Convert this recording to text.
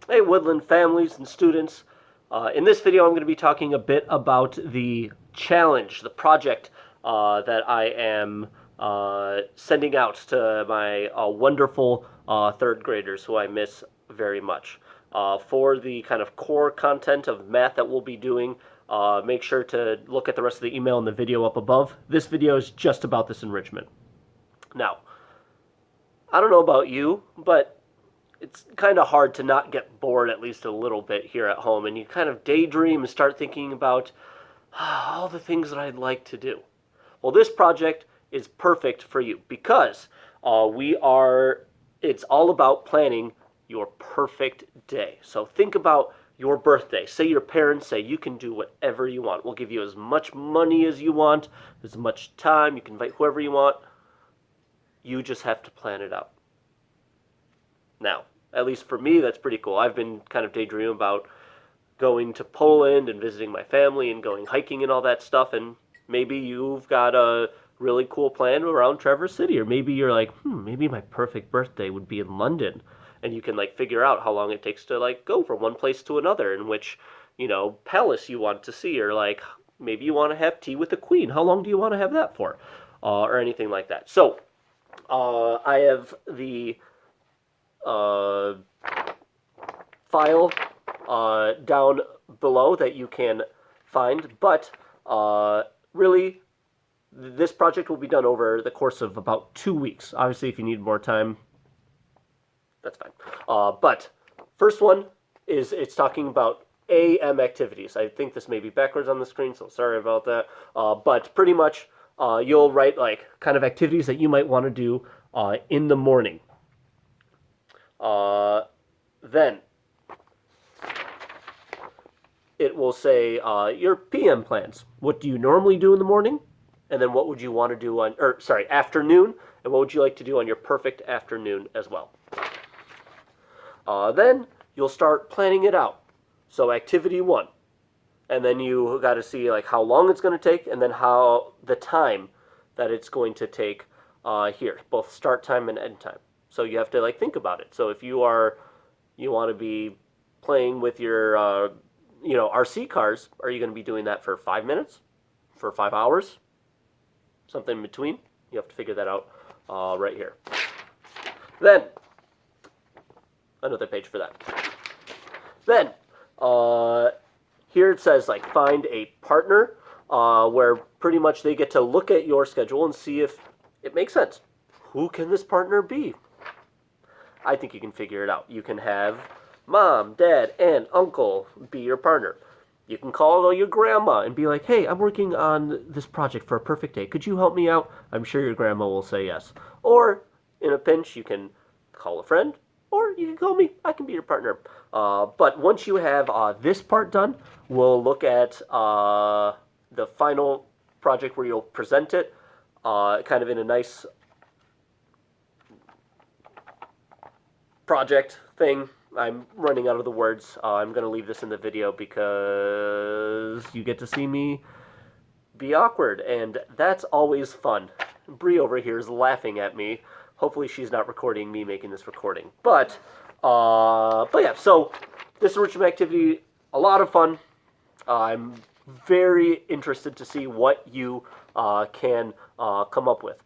Hey, Woodland families and students. In this video, I'm going to be talking a bit about the challenge, the project that I am sending out to my wonderful third graders who I miss very much. For the kind of core content of math that we'll be doing, make sure to look at the rest of the email and the video up above. This video is just about this enrichment. Now, I don't know about you, but it's kind of hard to not get bored at least a little bit here at home, and you kind of daydream and start thinking about all the things that I'd like to do. Well, this project is perfect for you because it's all about planning your perfect day. So think about your birthday. Say your parents say you can do whatever you want. We'll give you as much money as you want, as much time. You can invite whoever you want. You just have to plan it out. Now, at least for me, that's pretty cool. I've been kind of daydreaming about going to Poland and visiting my family and going hiking and all that stuff, and maybe you've got a really cool plan around Traverse City, or maybe you're like, maybe my perfect birthday would be in London, and you can like figure out how long it takes to like go from one place to another, and which, palace you want to see, or like maybe you want to have tea with the queen. How long do you want to have that for? Or anything like that. So, I have the uh, file down below that you can find, but really, this project will be done over the course of about 2 weeks. Obviously, if you need more time, that's fine. But first one is it's talking about AM activities. I think this may be backwards on the screen, so sorry about that. But pretty much, you'll write like kind of activities that you might want to do in the morning. Then it will say your PM plans. What do you normally do in the morning? And then what would you want to do afternoon? And what would you like to do on your perfect afternoon as well? Then you'll start planning it out. So activity 1. And then you got to see like how long it's going to take, and then how the time that it's going to take here, both start time and end time. So you have to like think about it. So if you want to be playing with your RC cars, are you going to be doing that for 5 minutes, for 5 hours, something in between? You have to figure that out right here. Then another page for that. Then here it says like find a partner, where pretty much they get to look at your schedule and see if it makes sense. Who can this partner be? I think you can figure it out. You can have mom, dad, and uncle be your partner. You can call your grandma and be like, hey, I'm working on this project for a perfect day. Could you help me out? I'm sure your grandma will say yes. Or, in a pinch, you can call a friend, or you can call me. I can be your partner. But once you have this part done, we'll look at the final project where you'll present it kind of in a nice project thing. I'm running out of the words. I'm going to leave this in the video because you get to see me be awkward, and that's always fun. Bree over here is laughing at me. Hopefully she's not recording me making this recording. But yeah, so this enrichment activity, a lot of fun. I'm very interested to see what you can come up with.